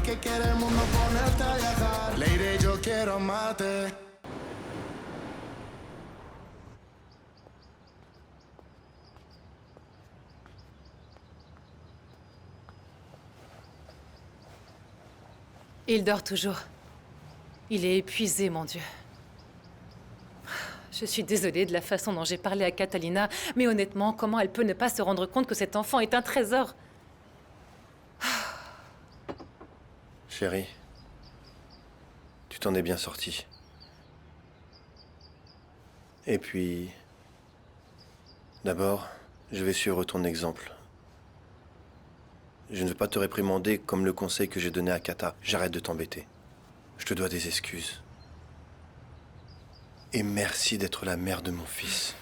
que quiere el mundo ponerte a viajar. Lady, yo quiero amarte. Il dort toujours. Il est épuisé, mon Dieu. Je suis désolée de la façon dont j'ai parlé à Catalina, mais honnêtement, comment elle peut ne pas se rendre compte que cet enfant est un trésor? Chérie, tu t'en es bien sortie. Et puis... D'abord, je vais suivre ton exemple. Je ne vais pas te réprimander comme le conseil que j'ai donné à Kata. J'arrête de t'embêter. Je te dois des excuses. Et merci d'être la mère de mon fils.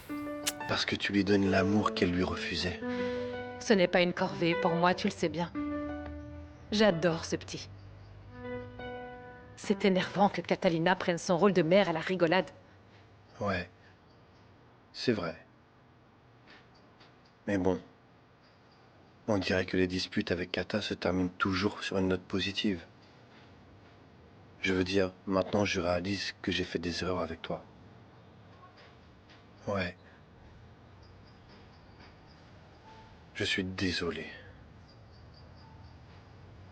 Parce que tu lui donnes l'amour qu'elle lui refusait. Ce n'est pas une corvée pour moi, tu le sais bien. J'adore ce petit. C'est énervant que Catalina prenne son rôle de mère à la rigolade. Ouais, c'est vrai. Mais bon, on dirait que les disputes avec Kata se terminent toujours sur une note positive. Je veux dire, maintenant je réalise que j'ai fait des erreurs avec toi. Ouais. Je suis désolé.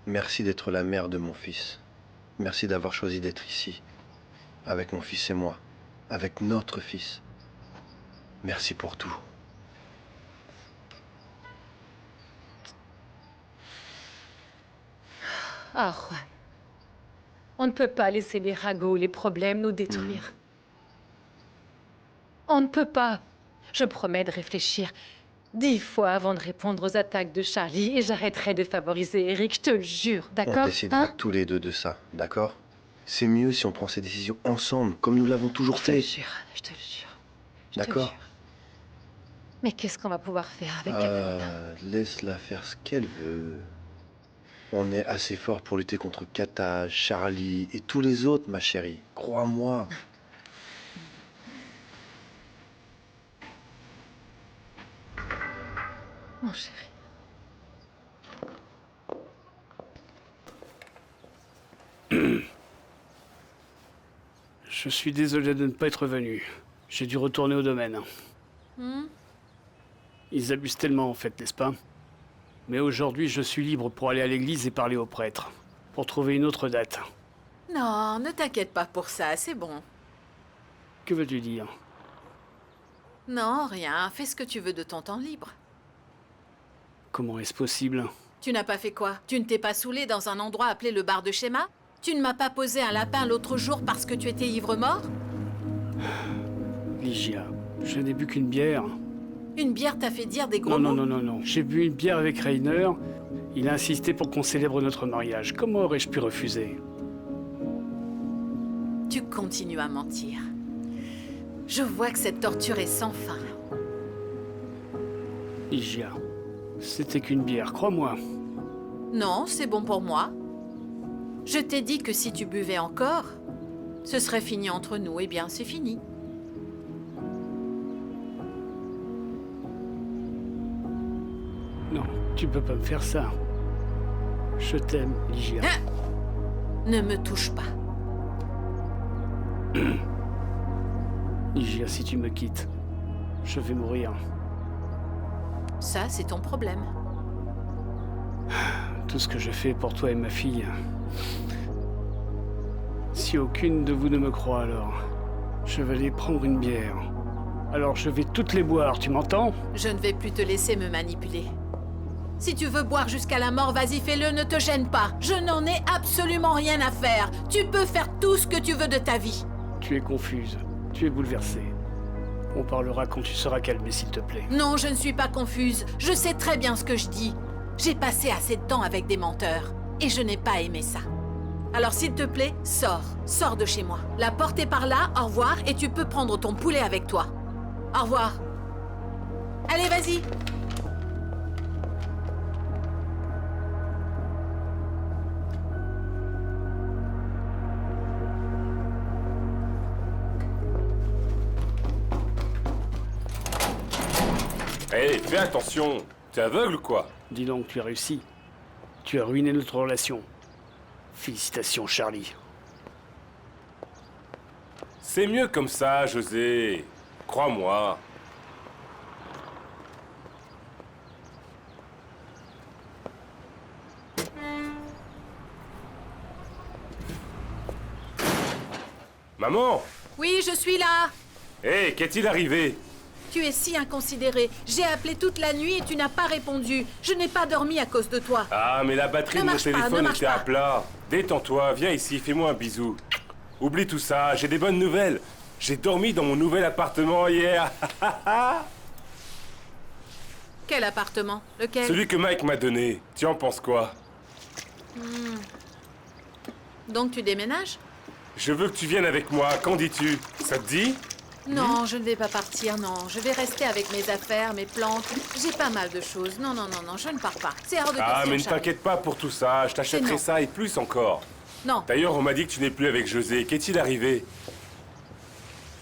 Merci d'être la mère de mon fils. Merci d'avoir choisi d'être ici, avec mon fils et moi, avec notre fils. Merci pour tout. Ah, Juan. On ne peut pas laisser les ragots, les problèmes nous détruire. On ne peut pas. Je promets de réfléchir 10 fois avant de répondre aux attaques de Charlie et j'arrêterai de favoriser Eric, je te le jure, On d'accord? décidera tous les deux de ça, d'accord? C'est mieux si on prend ces décisions ensemble, comme nous l'avons toujours Je te le fait. jure, je te le jure. Je te le D'accord? jure. Mais qu'est-ce qu'on va pouvoir faire avec Catalina? Laisse-la faire ce qu'elle veut. On est assez fort pour lutter contre Kata, Charlie et tous les autres, ma chérie. Crois-moi. Mon chéri. Je suis désolé de ne pas être venu. J'ai dû retourner au domaine. Ils abusent tellement en fait, n'est-ce pas? Mais aujourd'hui, je suis libre pour aller à l'église et parler au prêtre. Pour trouver une autre date. Non, ne t'inquiète pas pour ça, c'est bon. Que veux-tu dire? Non, rien, fais ce que tu veux de ton temps libre. Comment est-ce possible? Tu n'as pas fait quoi? Tu ne t'es pas saoulé dans un endroit appelé le bar de Schéma? Tu ne m'as pas posé un lapin l'autre jour parce que tu étais ivre-mort? Ligia, je n'ai bu qu'une bière. Une bière t'a fait dire des gros mots? Non. J'ai bu une bière avec Rainer. Il a insisté pour qu'on célèbre notre mariage. Comment aurais-je pu refuser? Tu continues à mentir. Je vois que cette torture est sans fin. Ligia, c'était qu'une bière, crois-moi. Non, c'est bon pour moi. Je t'ai dit que si tu buvais encore, ce serait fini entre nous. Eh bien, c'est fini. Non, tu peux pas me faire ça. Je t'aime, Ligia. Hein? Ne me touche pas. Ligia, si tu me quittes, je vais mourir. Ça, c'est ton problème. Tout ce que je fais pour toi et ma fille. Si aucune de vous ne me croit alors, je vais aller prendre une bière. Alors je vais toutes les boire, tu m'entends? Je ne vais plus te laisser me manipuler. Si tu veux boire jusqu'à la mort, vas-y, fais-le, ne te gêne pas. Je n'en ai absolument rien à faire. Tu peux faire tout ce que tu veux de ta vie. Tu es confuse, tu es bouleversée. On parlera quand tu seras calmée, s'il te plaît. Non, je ne suis pas confuse. Je sais très bien ce que je dis. J'ai passé assez de temps avec des menteurs. Et je n'ai pas aimé ça. Alors s'il te plaît, sors. Sors de chez moi. La porte est par là, au revoir, et tu peux prendre ton poulet avec toi. Au revoir. Allez, vas-y. Hé, fais attention! T'es aveugle ou quoi? Dis donc, tu as réussi. Tu as ruiné notre relation. Félicitations, Charlie. C'est mieux comme ça, José. Crois-moi. Maman! Oui, je suis là. Hé, qu'est-il arrivé? Tu es si inconsidéré. J'ai appelé toute la nuit et tu n'as pas répondu. Je n'ai pas dormi à cause de toi. Ah, mais la batterie Ne de mon marche pas, téléphone ne marche était à pas. plat. Détends-toi, viens ici, fais-moi un bisou. Oublie tout ça, j'ai des bonnes nouvelles. J'ai dormi dans mon nouvel appartement hier. Quel appartement? Lequel? Celui que Mike m'a donné. Tu en penses quoi? Donc tu déménages? Je veux que tu viennes avec moi, qu'en dis-tu? Ça te dit? Non, je ne vais pas partir, non. Je vais rester avec mes affaires, mes plantes. J'ai pas mal de choses. Non, non, non, non, je ne pars pas. C'est hors de Ah, question, mais ne Charlie. t'inquiète pas pour tout ça, je C'est t'achèterai non. ça et plus encore. Non. D'ailleurs, on m'a dit que tu n'es plus avec José. Qu'est-il arrivé?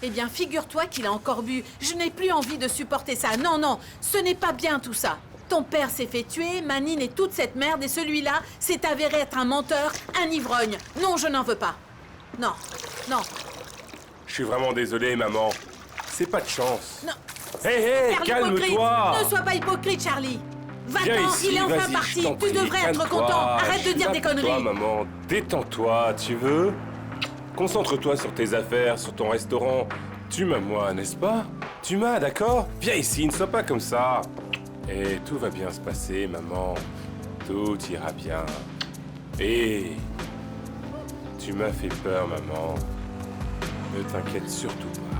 Eh bien, figure-toi qu'il a encore bu. Je n'ai plus envie de supporter ça. Non, non, ce n'est pas bien tout ça. Ton père s'est fait tuer, Manine et toute cette merde, et celui-là s'est avéré être un menteur, un ivrogne. Non, je n'en veux pas. Non, non, Je suis vraiment désolé, maman. C'est pas de chance. non. Hé, hé, Faire l'hypocrite. calme-toi! Ne sois pas hypocrite, Charlie. Viens Va-t'en, ici, il est enfin vas-y, je parti. t'en Tu prie, devrais être calme-toi. content. Arrête Je de dire suis des là pour conneries. Toi, maman, détends-toi, tu veux? Concentre-toi sur tes affaires, sur ton restaurant. Tu m'as moi, n'est-ce pas? Tu m'as, d'accord? Viens ici, ne sois pas comme ça. Et tout va bien se passer, maman. Tout ira bien. Et tu m'as fait peur, maman. Ne t'inquiète surtout pas.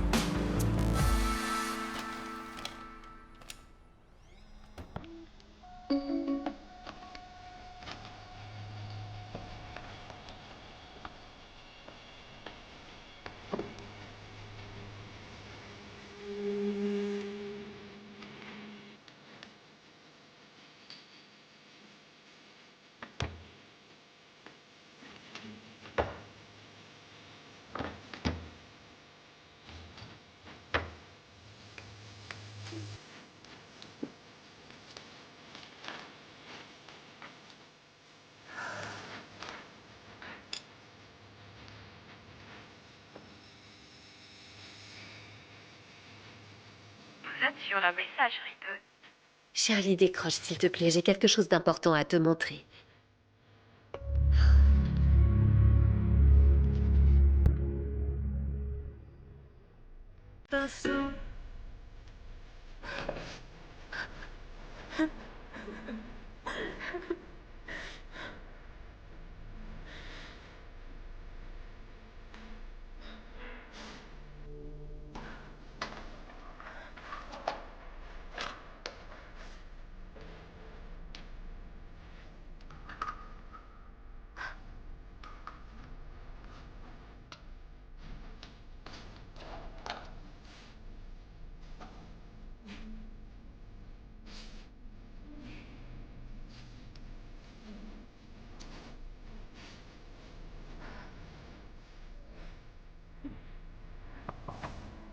Vous êtes sur la messagerie de... Charlie, décroche, s'il te plaît. J'ai quelque chose d'important à te montrer.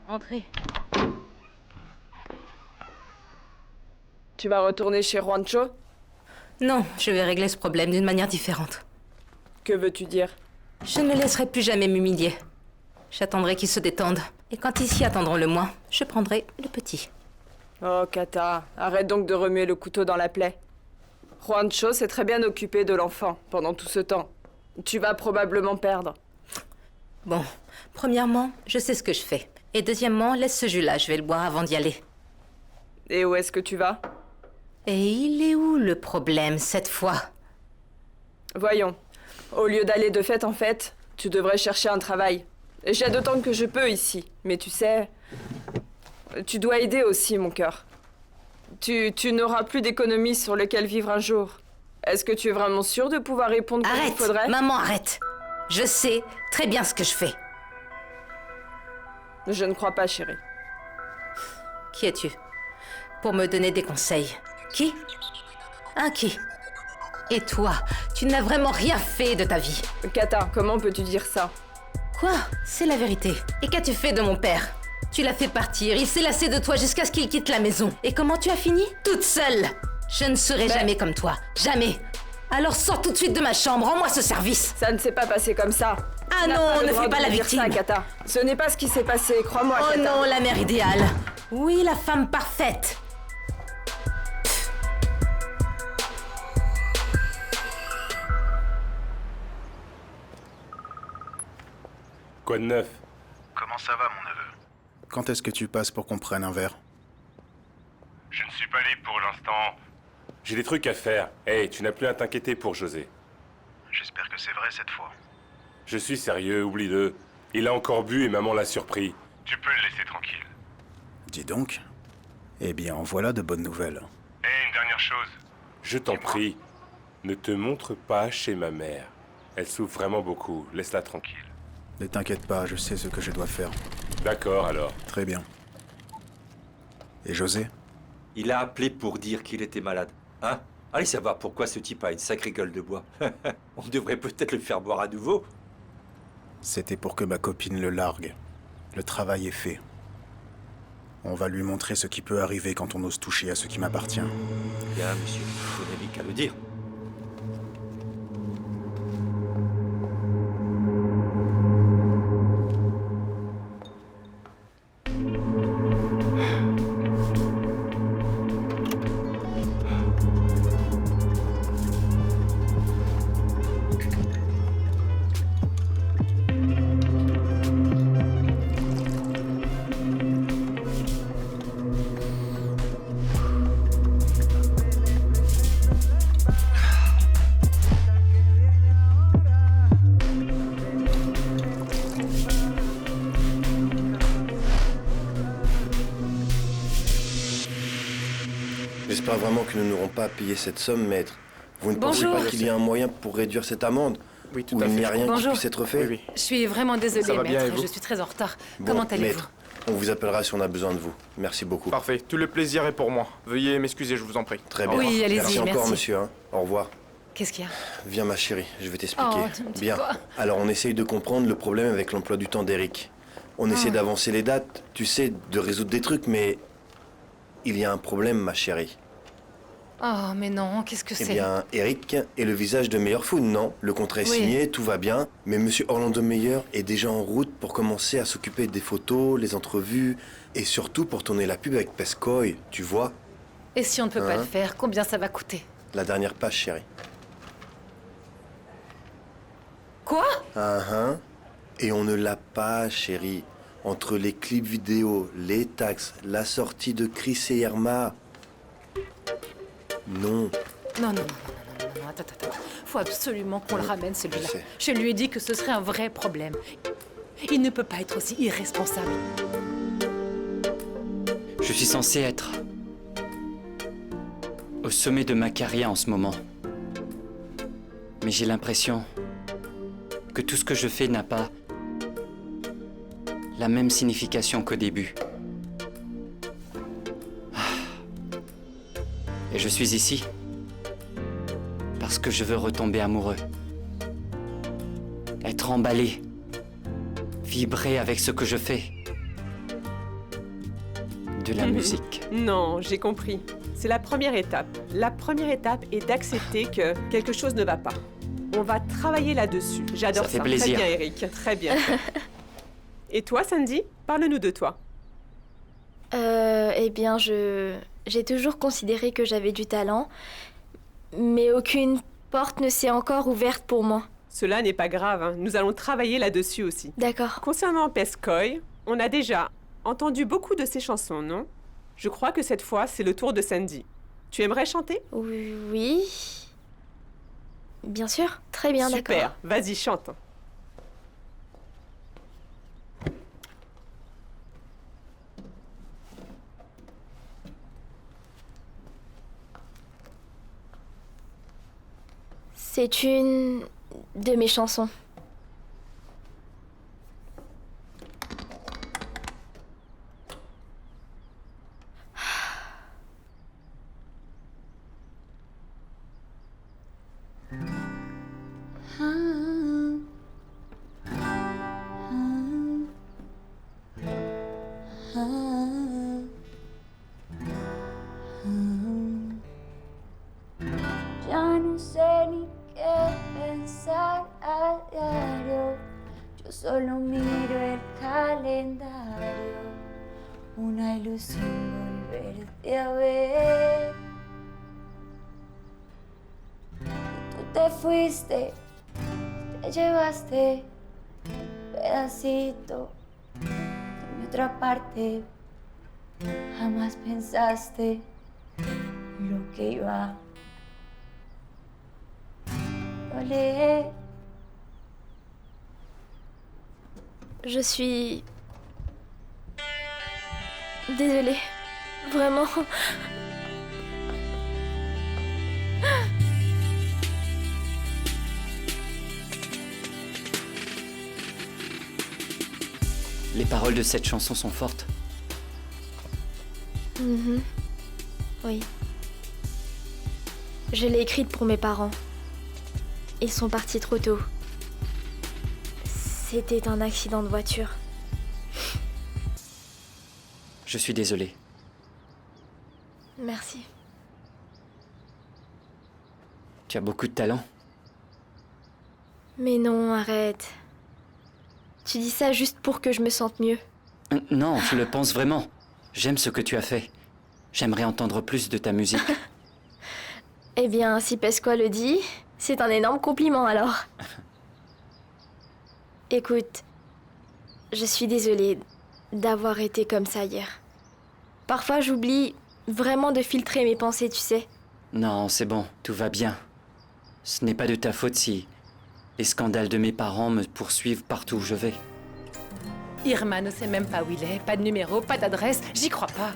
Entrez. Tu vas retourner chez Juancho? Non, je vais régler ce problème d'une manière différente. Que veux-tu dire? Je ne le laisserai plus jamais m'humilier. J'attendrai qu'il se détende. Et quand ils s'y attendront le moins, je prendrai le petit. Oh, Kata, arrête donc de remuer le couteau dans la plaie. Juancho s'est très bien occupé de l'enfant pendant tout ce temps. Tu vas probablement perdre. Bon, premièrement, je sais ce que je fais. Et deuxièmement, laisse ce jus-là, je vais le boire avant d'y aller. Et où est-ce que tu vas? Et il est où le problème cette fois? Voyons. Au lieu d'aller de fête en fête, tu devrais chercher un travail. J'aide autant que je peux ici, mais tu sais... Tu dois aider aussi, mon cœur. Tu n'auras plus d'économies sur lesquelles vivre un jour. Est-ce que tu es vraiment sûre de pouvoir répondre comme il Arrête, faudrait? maman, arrête. Je sais très bien ce que je fais. Je ne crois pas, chérie. Qui es-tu? Pour me donner des conseils. Qui? Un qui? Et toi, tu n'as vraiment rien fait de ta vie. Kata, comment peux-tu dire ça? Quoi? C'est la vérité. Et qu'as-tu fait de mon père? Tu l'as fait partir, il s'est lassé de toi jusqu'à ce qu'il quitte la maison. Et comment tu as fini? Toute seule! Je ne serai jamais comme toi. Jamais! Alors sors tout de suite de ma chambre, rends-moi ce service. Ça ne s'est pas passé comme ça. Ah T'as non, le ne droit fais pas de la dire victime. ça, Kata. Ce n'est pas ce qui s'est passé, crois-moi, Oh Kata. non, la mère idéale. Oui, la femme parfaite. Quoi de neuf? Comment ça va, mon neveu? Quand est-ce que tu passes pour qu'on prenne un verre? Je ne suis pas libre pour l'instant. J'ai des trucs à faire. Hey, tu n'as plus à t'inquiéter pour José. J'espère que c'est vrai cette fois. Je suis sérieux, oublie-le. Il a encore bu et maman l'a surpris. Tu peux le laisser tranquille. Dis donc. Eh bien, en voilà de bonnes nouvelles. Et une dernière chose. Je t'en prie, ne te montre pas chez ma mère. Elle souffre vraiment beaucoup. Laisse-la tranquille. Ne t'inquiète pas, je sais ce que je dois faire. D'accord, alors. Très bien. Et José? Il a appelé pour dire qu'il était malade. Hein? Allez savoir pourquoi ce type a une sacrée gueule de bois. On devrait peut-être le faire boire à nouveau. C'était pour que ma copine le largue. Le travail est fait. On va lui montrer ce qui peut arriver quand on ose toucher à ce qui m'appartient. Bien, monsieur, vous n'avez qu'à le dire. J'espère vraiment que nous n'aurons pas à payer cette somme, maître. Vous ne pensez Bonjour. pas qu'il y a un moyen pour réduire cette amende? Oui, tout Ou à il fait. n'y a rien qui Bonjour. puisse être fait? Oui. Je suis vraiment désolée, Ça va bien, et maître. vous Je suis très en retard. Bon, Comment allez-vous? maître, on vous appellera si on a besoin de vous. Merci beaucoup. Parfait, tout le plaisir est pour moi. Veuillez m'excuser, je vous en prie. Très bien. Oui, allez-y, Merci encore, merci. monsieur. Hein. Au revoir. Qu'est-ce qu'il y a? Viens, ma chérie, je vais t'expliquer. Oh, tu me dis Bien. quoi? Alors, on essaye de comprendre le problème avec l'emploi du temps d'Eric. On essaie d'avancer les dates, tu sais, de résoudre des trucs, mais il y a un problème, ma chérie. Oh, mais non, qu'est-ce que Eh c'est? bien, Eric est le visage de Meyer Food, non? Le contrat est Oui. signé, tout va bien. Mais monsieur Orlando Meyer est déjà en route pour commencer à s'occuper des photos, les entrevues, et surtout pour tourner la pub avec Pescoy, tu vois? Et si on ne peut pas Hein? le faire, combien ça va coûter? La dernière page, chérie. Quoi? Et on ne l'a pas, chérie. Entre les clips vidéo, les taxes, la sortie de Chris et Irma. Non. Non, attends. Faut absolument qu'on le ramène, celui-là. Je sais. Je lui ai dit que ce serait un vrai problème. Il ne peut pas être aussi irresponsable. Je suis censé être au sommet de ma carrière en ce moment. Mais j'ai l'impression que tout ce que je fais n'a pas la même signification qu'au début. Et je suis ici parce que je veux retomber amoureux. Être emballé. Vibrer avec ce que je fais. De la musique. Non, j'ai compris. C'est la première étape. La première étape est d'accepter que quelque chose ne va pas. On va travailler là-dessus. J'adore Ça ça. fait plaisir. Très bien, Eric. Très bien. Et toi, Sandy? Parle-nous de toi. Eh bien, j'ai toujours considéré que j'avais du talent, mais aucune porte ne s'est encore ouverte pour moi. Cela n'est pas grave, hein. Nous allons travailler là-dessus aussi. D'accord. Concernant Pescoy, on a déjà entendu beaucoup de ses chansons, non? Je crois que cette fois, c'est le tour de Sandy. Tu aimerais chanter? Oui. Bien sûr. Très bien, d'accord. Super. Vas-y, chante. C'est une de mes chansons. Ya no sé ni Yo solo miro el calendario, una ilusión volverte a ver. Y tú te fuiste, te llevaste un pedacito de mi otra parte. Jamás pensaste lo que iba a doler. Je suis... Désolée. Vraiment. Les paroles de cette chanson sont fortes. Mhm. Oui. Je l'ai écrite pour mes parents. Ils sont partis trop tôt. C'était un accident de voiture. Je suis désolé. Merci. Tu as beaucoup de talent. Mais non, arrête. Tu dis ça juste pour que je me sente mieux. Non, je le pense vraiment. J'aime ce que tu as fait. J'aimerais entendre plus de ta musique. Eh bien, si Pesqua le dit, c'est un énorme compliment alors. Écoute, je suis désolée d'avoir été comme ça hier. Parfois, j'oublie vraiment de filtrer mes pensées, tu sais. Non, c'est bon, tout va bien. Ce n'est pas de ta faute si les scandales de mes parents me poursuivent partout où je vais. Irma ne sait même pas où il est, pas de numéro, pas d'adresse, j'y crois pas.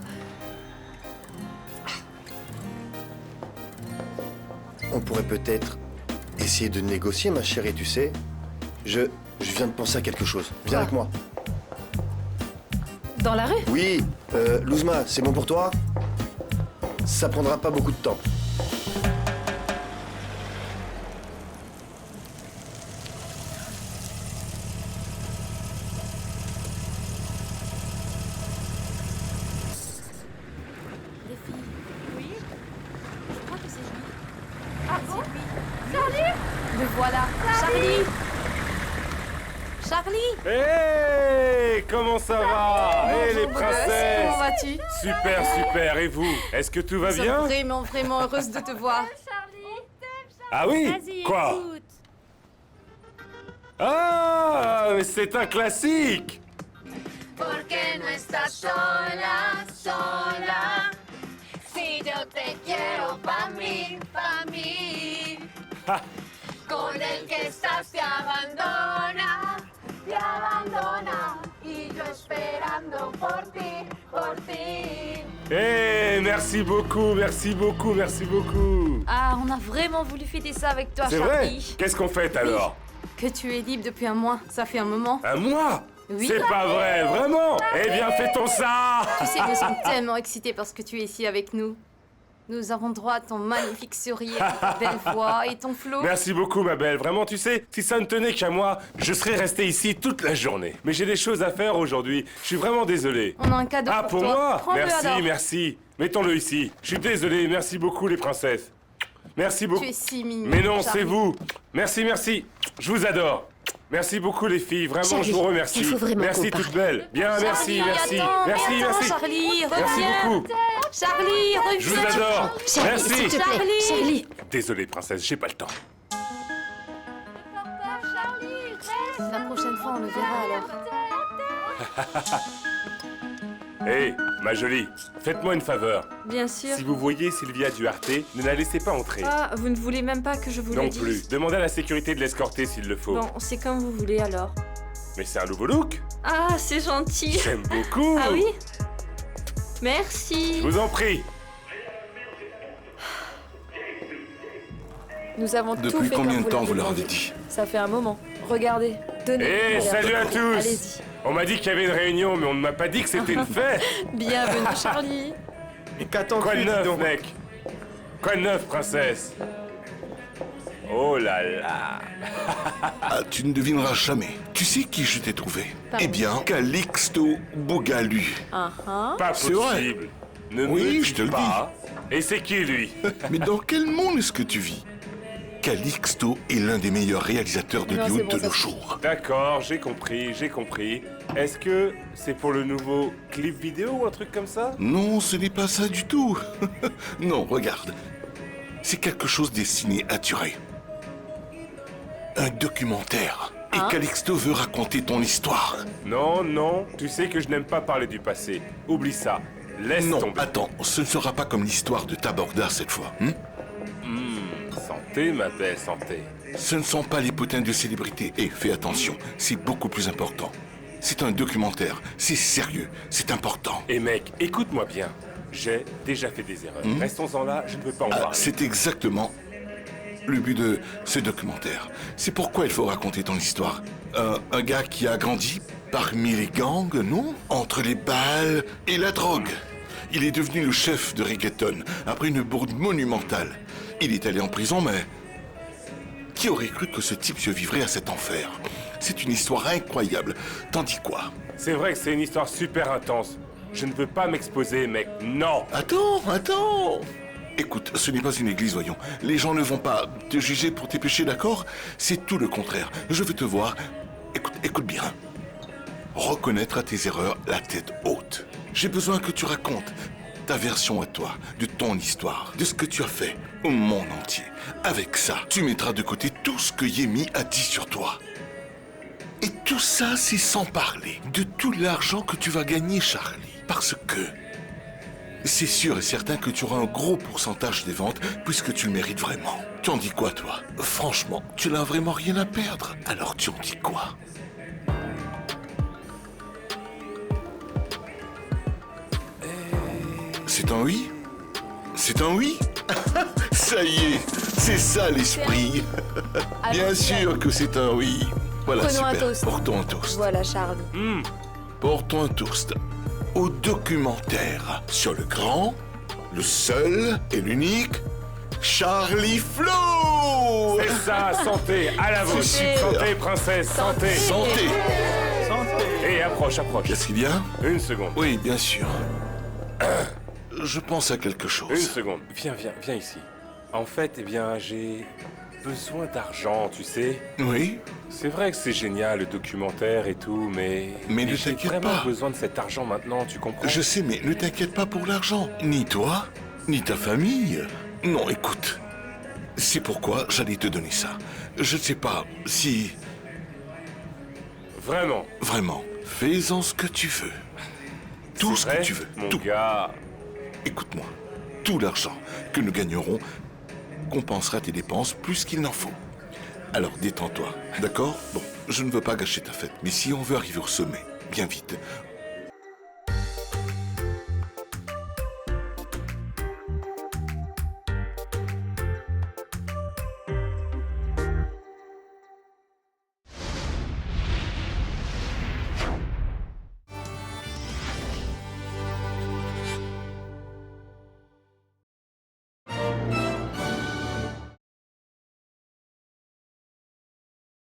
On pourrait peut-être essayer de négocier, ma chérie, tu sais. Je viens de penser à quelque chose. Viens avec moi. Dans la rue? Oui, Luzma, c'est bon pour toi? Ça prendra pas beaucoup de temps. Ah bon? Charlie? Me voilà. Charlie! Charlie? Hé, comment ça va? Hé, les princesses! Comment vas-tu? Super, super. Et vous? Est-ce que tout va Nous bien? sommes vraiment, vraiment heureuse de te voir. Ah oui? Quoi? Ah, mais c'est un classique! Porque no estás sola, sola. Si yo te quiero pa' mí, Con el que estás te abandona. Y yo esperando por ti. Hé, merci beaucoup, merci beaucoup, merci beaucoup. Ah, on a vraiment voulu fêter ça avec toi, C'est vrai? Charlie. Qu'est-ce qu'on fête alors? Que tu es libre depuis un mois, ça fait un moment. Un mois? Oui. C'est pas vrai, vraiment? Eh bien, fêtons ça! Tu sais, nous sommes tellement excités parce que tu es ici avec nous. Nous avons droit à ton magnifique sourire, ta belle voix et ton flow. Merci beaucoup, ma belle. Vraiment, tu sais, si ça ne tenait qu'à moi, je serais resté ici toute la journée. Mais j'ai des choses à faire aujourd'hui. Je suis vraiment désolé. On a un cadeau Ah, pour toi. moi? Prends-le Merci, alors. merci. Mettons-le ici. Je suis désolé. Merci beaucoup, les princesses. Merci beaucoup. Tu es si mignon. Mais non, Charlie. c'est vous. Merci, merci. Je vous adore. Merci beaucoup, les filles. Vraiment, Charlie, je vous remercie. il faut vraiment Merci, qu'on toute parle. belle. Bien, merci, merci. Attends, Merci, mais attends, merci. Charlie, reviens. Merci beaucoup. Charlie, reviens. Je vous adore. Charlie, Merci. s'il te plaît, Charlie. Désolé, princesse, j'ai pas le temps. La prochaine fois, on le verra alors. Hé, ma jolie, faites-moi une faveur. Bien sûr. Si vous voyez Sylvia Duarte, ne la laissez pas entrer. Ah, vous ne voulez même pas que je vous le Non dise? plus. Demandez à la sécurité de l'escorter s'il le faut. Bon, c'est comme vous voulez alors. Mais c'est un nouveau look. Ah, c'est gentil. J'aime beaucoup. Ah oui? Merci. Je vous en prie. Nous avons tout Depuis fait combien comme de temps l'avez vous leur demandé. avez dit? Ça fait un moment. Regardez. Tenez. Hé, regardez. salut à tous. Allez-y. On m'a dit qu'il y avait une réunion, mais on ne m'a pas dit que c'était une fête. Bienvenue, Charlie. Et qu'attends-tu, Quoi de dis neuf, donc? mec? Quoi de neuf, princesse? Oh là là. Ah, tu ne devineras jamais. Tu sais qui je t'ai trouvé? Pardon. Eh bien, Calixto Bougalu. Pas C'est vrai. possible. Ne Oui, me je te le dis pas. Et c'est qui, lui? Mais dans quel monde est-ce que tu vis? Calixto est l'un des meilleurs réalisateurs d'Hollywood de nos jours. D'accord, j'ai compris, j'ai compris. Est-ce que c'est pour le nouveau clip vidéo ou un truc comme ça? Non, ce n'est pas ça du tout. Non, regarde. C'est quelque chose destiné à durer. Un documentaire. Et Calixto veut raconter ton histoire. Non, non, tu sais que je n'aime pas parler du passé. Oublie ça. Laisse tomber. Non, attends, ce ne sera pas comme l'histoire de Taborda cette fois. Santé, ma belle, santé. Ce ne sont pas les potins de célébrités. Et fais attention, c'est beaucoup plus important. C'est un documentaire, c'est sérieux, c'est important. Et mec, écoute-moi bien. J'ai déjà fait des erreurs. Restons-en là, je ne veux pas en parler. C'est exactement le but de ce documentaire. C'est pourquoi il faut raconter ton histoire. Un gars qui a grandi parmi les gangs, non? Entre les balles et la drogue. Il est devenu le chef de reggaeton après une bourde monumentale. Il est allé en prison, mais qui aurait cru que ce type survivrait à cet enfer? C'est une histoire incroyable. T'en dis quoi? C'est vrai que c'est une histoire super intense. Je ne veux pas m'exposer, mec. Non! Attends! Écoute, ce n'est pas une église, voyons. Les gens ne vont pas te juger pour tes péchés, d'accord? C'est tout le contraire. Je veux te voir. Écoute bien. Reconnaître à tes erreurs la tête haute. J'ai besoin que tu racontes ta version à toi, de ton histoire, de ce que tu as fait au monde entier. Avec ça, tu mettras de côté tout ce que Yemi a dit sur toi. Et tout ça, c'est sans parler de tout l'argent que tu vas gagner, Charlie. Parce que c'est sûr et certain que tu auras un gros pourcentage des ventes puisque tu le mérites vraiment. Tu en dis quoi, toi? Franchement, tu n'as vraiment rien à perdre. Alors tu en dis quoi? C'est un oui? C'est un oui? Ça y est, c'est ça l'esprit. Bien sûr que c'est un oui. Voilà, Prenons super. un toast. Portons un toast. Voilà, Charles. Portons un toast au documentaire sur le grand, le seul et l'unique Charlie Flo. C'est ça, santé, à la vôtre. Santé, princesse, santé. Santé. Et approche. Qu'est-ce qu'il y a? Une seconde. Oui, bien sûr. Je pense à quelque chose. Une seconde. Viens ici. En fait, eh bien, j'ai besoin d'argent, tu sais. Oui. C'est vrai que c'est génial, le documentaire et tout, mais ne j'ai t'inquiète vraiment pas. besoin de cet argent maintenant, tu comprends? Je sais, mais ne t'inquiète pas pour l'argent. Ni toi, ni ta famille. Non, écoute. C'est pourquoi j'allais te donner ça. Je ne sais pas si... Vraiment? Vraiment. Fais-en ce que tu veux. Tout ce que tu veux. Mon tout. gars. Écoute-moi. Tout l'argent que nous gagnerons compensera tes dépenses plus qu'il n'en faut. Alors détends-toi, d'accord? Bon, je ne veux pas gâcher ta fête, mais si on veut arriver au sommet, bien vite,